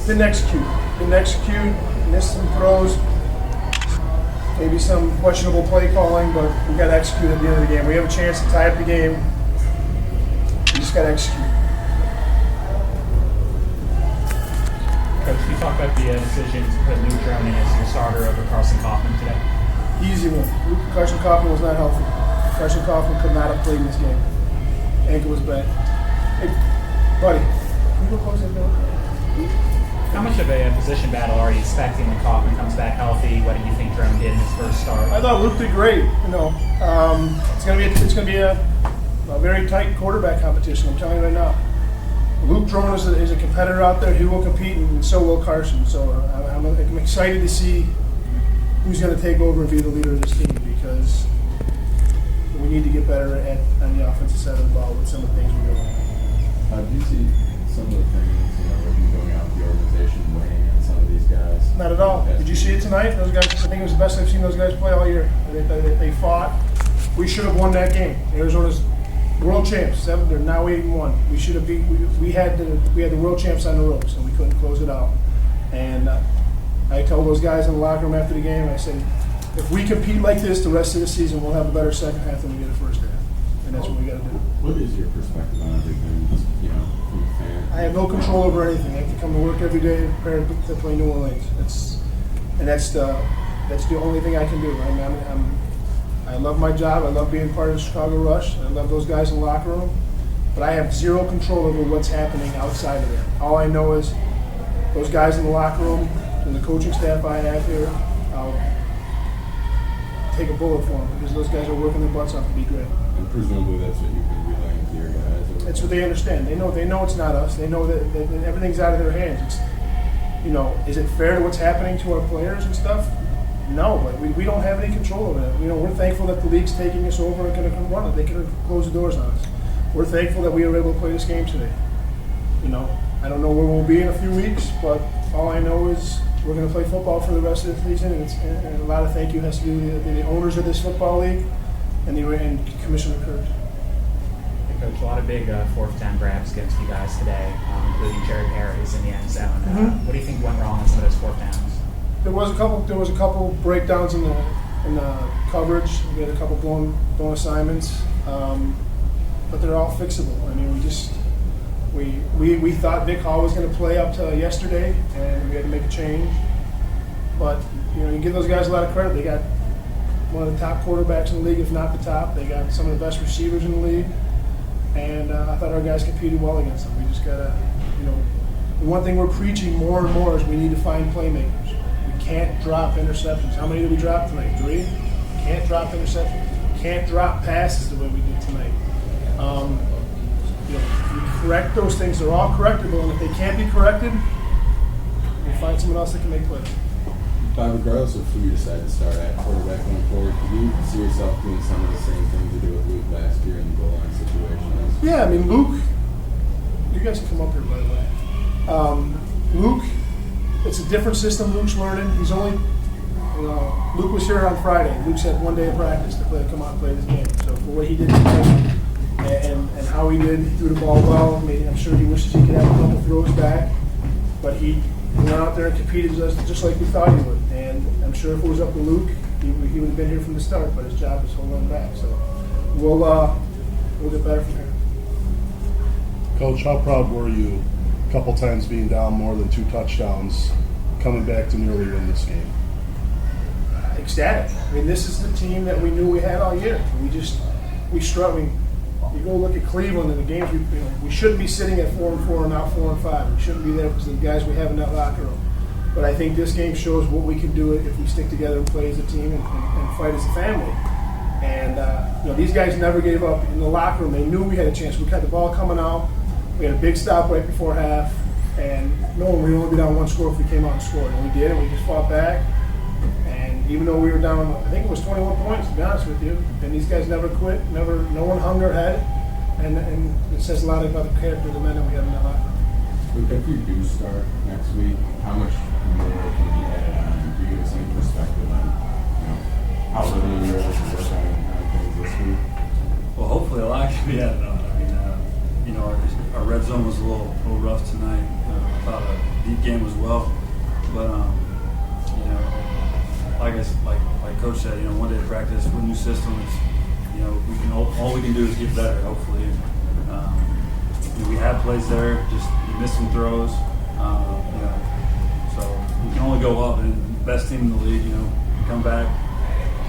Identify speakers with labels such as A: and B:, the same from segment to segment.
A: Didn't execute. Missed some throws. Maybe some questionable play calling, but we got to execute at the end of the game. We have a chance to tie up the game. We just got to execute.
B: Coach, you talk about the decision to put Luke Drone in as your starter over Carson Kaufman today.
A: Easy one. Carson Kaufman was not healthy. Carson Kaufman could not have played in this game. Ankle was bad. Hey, buddy, can you go close that door?
B: How much of a position battle are you expecting when Kaufman comes back healthy? What did you think Drone did in his first start?
A: I thought Luke did great. It's gonna be a very tight quarterback competition. I'm telling you right now. Luke Drone is a competitor out there. He will compete, and so will Carson. So I'm excited to see who's going to take over and be the leader of this team, because we need to get better on the offensive side of the ball with some of the things we're doing.
C: Do you see some of the things, with going out with the organization, weighing on some of these guys?
A: Not at all. Did you see it tonight? Those guys, I think it was the best I've seen those guys play all year. They fought. We should have won that game. Arizona's world champs. They're now 8-1. We should have beat. We had the world champs on the ropes, and we couldn't close it out. And I told those guys in the locker room after the game, I said, if we compete like this the rest of the season, we'll have a better second half than we did the first half. And that's what we got to do.
C: What is your perspective on everything, from a fan?
A: I have no control over anything. I have to come to work every day and prepare to play New Orleans. That's the only thing I can do. I love my job. I love being part of the Chicago Rush. I love those guys in the locker room. But I have zero control over what's happening outside of there. All I know is those guys in the locker room and the coaching staff I have here, I'll take a bullet for them, because those guys are working their butts off to be great.
C: And presumably that's what you've been relaying to your guys?
A: That's what they understand. They know it's not us. They know that everything's out of their hands. Is it fair to what's happening to our players and stuff? No, but we don't have any control over that. We're thankful that the league's taking us over and going to run it. They can close the doors on us. We're thankful that we were able to play this game today. I don't know where we'll be in a few weeks, but all I know is we're going to play football for the rest of the season, and a lot of thank you has to do with the owners of this football league and Commissioner Kurtz.
B: Hey, Coach, a lot of big fourth down grabs against you guys today, including Jared Harris in the end zone. What do you think went wrong on some of those fourth downs?
A: There was a couple breakdowns in the coverage. We had a couple blown assignments, but they're all fixable. We thought Vic Hall was going to play up to yesterday, and we had to make a change. But you give those guys a lot of credit. They got one of the top quarterbacks in the league, if not the top. They got some of the best receivers in the league, and I thought our guys competed well against them. We just gotta, the one thing we're preaching more and more is we need to find playmakers. We can't drop interceptions. How many did we drop tonight? 3. Can't drop interceptions. Can't drop passes the way we did tonight. We correct those things. They're all correctable, and if they can't be corrected, we'll find someone else that can make plays.
C: But regardless of who you decide to start at quarterback going forward, do you see yourself doing some of the same things you did with Luke last year in the goal line situations?
A: Yeah, Luke, you guys can come up here, by the way. Luke, it's a different system Luke's learning. He's only, Luke was here on Friday. Luke's had one day of practice to come out and play this game. So for what he did today and how he did, he threw the ball well. I'm sure he wishes he could have a couple throws back, but he went out there and competed just like we thought he would. And I'm sure if it was up to Luke, he would have been here from the start, but his job is holding him back. So we'll get better from here.
D: Coach, how proud were you a couple times being down more than 2 touchdowns, coming back to nearly win this game?
A: Ecstatic. This is the team that we knew we had all year. We struggled. You go look at Cleveland and the games we shouldn't be sitting at 4-4 and now 4-5. We shouldn't be there because of the guys we have in that locker room. But I think this game shows what we can do if we stick together and play as a team and fight as a family. And these guys never gave up in the locker room. They knew we had a chance. We had the ball coming out. We had a big stop right before half, and knowing we'd only be down 1 score if we came out and scored. And we did, and we just fought back. And even though we were down, I think it was 21 points, to be honest with you, and these guys never quit, no one hung their head, and it says a lot about the character of the men that we have in that locker room.
C: If we do start next week, how much more can be added on? Do you give us any perspective on how early you're able to work on things this week?
E: Well, hopefully a lot can be added on. Our red zone was a little rough tonight. thought a deep game as well. But you know, like Coach said, you know, one day of practice with new systems, you know, all we can do is get better. Hopefully, you know, we had plays there, just you missed some throws. You know, so we can only go up. And the best team in the league, you know, come back.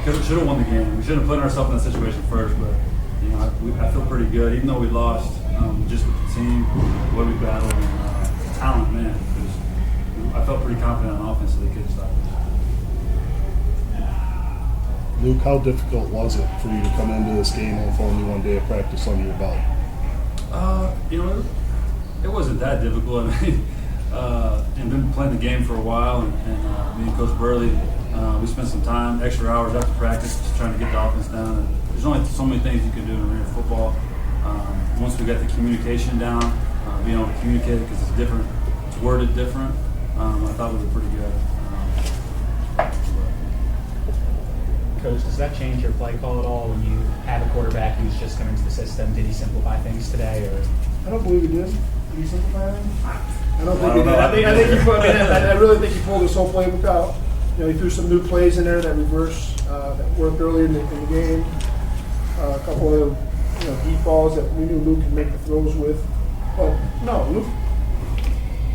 E: Should have won the game. We shouldn't have put ourselves in that situation first, but you know, I feel pretty good, even though we lost. Just with the team, the way we battled, and talent, man. Because I felt pretty confident on offense that they could stop us.
D: Luke, how difficult was it for you to come into this game with only one day of practice under your belt?
E: You know, it wasn't that difficult. I mean, and been playing the game for a while, and me and Coach Burley, we spent some time, extra hours after practice, just trying to get the offense down. And there's only so many things you can do in arena football. Once we got the communication down, being able to communicate because it's different, it's worded different. I thought we were pretty good.
B: Coach, does that change your play call at all when you have a quarterback who's just come into the system? Did he simplify things today, or?
A: I don't believe he did. Did he simplify anything? I don't think
E: I
A: he
E: don't
A: did.
E: know.
A: I think he put. I really think he pulled his whole playbook out. You know, he threw some new plays in there that reverse that worked earlier in the game. A couple of deep balls that we knew Luke could make the throws with. But no, Luke.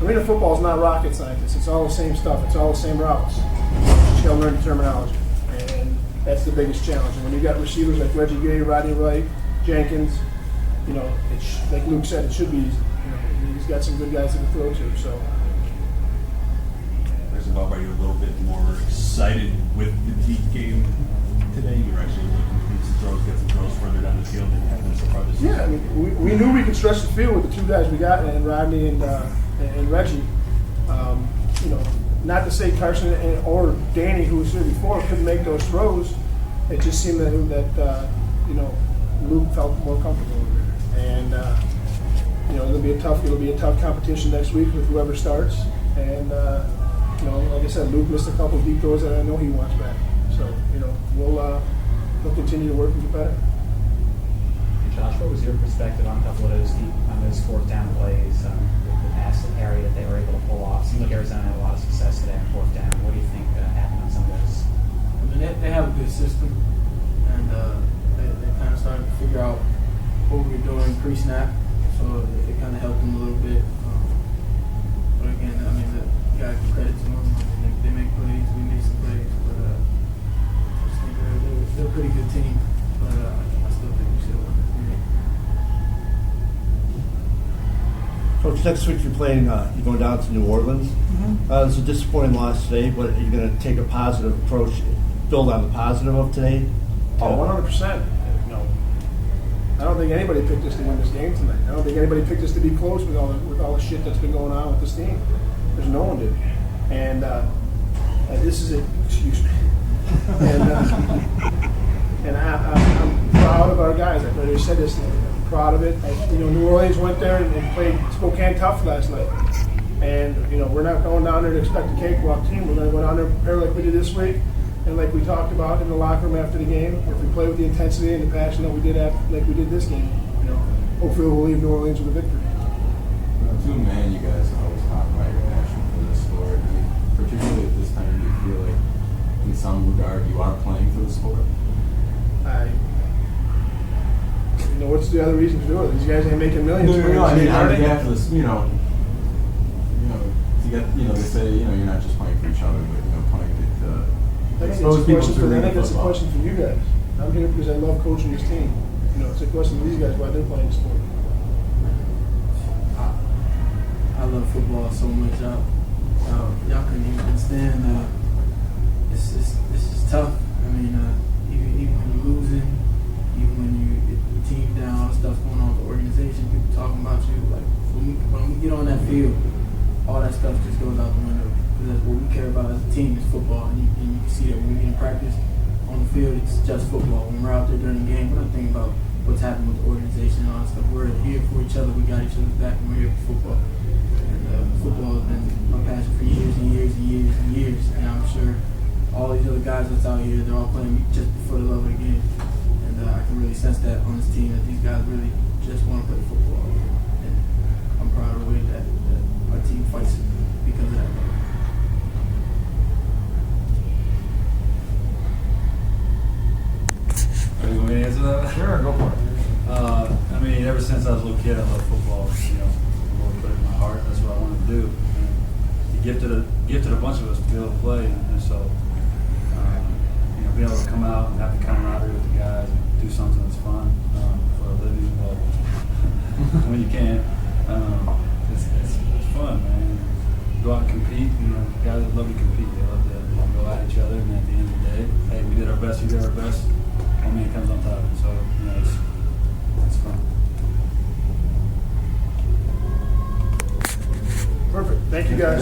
A: Arena football is not rocket science. It's all the same stuff. It's all the same routes. You just got to learn the terminology, and that's the biggest challenge. And when you got receivers like Reggie Gay, Rodney Wright, Jenkins, you know, it's like Luke said, it should be easy. You know, he's got some good guys to throw to. So.
F: Bob, are you a little bit more excited with the deep game today? You were actually looking to throws, get some throws further down the field than you have been so far this season.
A: Yeah, I mean, we knew we could stretch the field with the two guys we got, and Rodney and Reggie. You know, not to say Carson or Danny, who was here before, couldn't make those throws. It just seemed that you know, Luke felt more comfortable with it, and you know, it'll be a tough competition next week with whoever starts, and. You know, like I said, Luke missed a couple of deep throws that I know he wants back. So, you know, we'll continue to work and get better.
B: Josh, what was your perspective on a couple of those fourth down plays, the pass to Harry that they were able to pull off? Seemed like Arizona had a lot of success today on fourth down. What do you think happened on some of those?
G: I mean, they have a good system, and they kind of started to figure out what we were doing pre-snap, so it kind of helped them a little bit. But again, I mean, you got to give credit to them. I mean, they make plays, we make some plays, but I just think they're a pretty good team. But I still think we should have won this game.
H: Coach, next week you're playing. You're going down to New Orleans.
A: Mm-hmm.
H: It's a disappointing loss today, but are you going to take a positive approach, build on the positive of today?
A: Oh, 100%. No, I don't think anybody picked us to win this game tonight. I don't think anybody picked us to be close with all the shit that's been going on with this team. There's no one did, and this is it. Excuse me. And I'm proud of our guys. I've already said this. I'm proud of it. You know, New Orleans went there and played Spokane tough last night, and you know, we're not going down there to expect a cakewalk team. We're going to go down there and prepare like we did this week, and like we talked about in the locker room after the game. If we play with the intensity and the passion that we did like we did this game, you know, hopefully we'll leave New Orleans with a victory.
C: To a man, you guys always talk about your passion for the sport. I mean, particularly at this time, do you feel like, in some regard, you are playing for the sport?
A: You know, what's the other reason to do it? These guys ain't making millions.
C: No, I mean,
A: are
C: on
A: they?
C: behalf of this, you know, to get, they say, you're not just playing for each other, but playing to
A: I think
C: expose
A: it's a
C: people
A: question
C: to
A: for them. I
C: arena
A: think it's a
C: football.
A: question for you guys. I'm here because I love coaching this team. You know, it's a question for these guys why they're playing the sport.
G: I love football so much. Y'all couldn't even understand. It's just tough. I mean, even when you're losing, even when you get the team down, all the stuff going on with the organization, people talking about you. Like when we get on that field, all that stuff just goes out the window. Because what we care about as a team is football, and you can see that when we get in practice on the field, it's just football. When we're out there during the game, we're not thinking about what's happening with the organization and all that stuff. We're here for each other. We got each other's back, and we're here for football. Football has been my passion for years and years and years and years, and I'm sure all these other guys that's out here, they're all playing just for the love of the game, and I can really sense that on this team, that these guys really just want to play football, and I'm proud of the way that our team fights because of that.
E: Are you going to answer that?
I: Sure, go for it.
E: I mean, ever since I was a little kid, I love football. You know, the Lord put it in my heart. That's what I wanted to do. And He gifted a bunch of us to be able to play, and so you know, being able to come out and have the camaraderie with the guys and do something that's fun for a living. Well, when you can, it's fun, man. Go out and compete. You know, guys that love to compete. They love to go at each other, and at the end of the day, hey, we did our best. We did our best. One man comes on top. So you know, it's fun.
A: Perfect. Thank you, guys.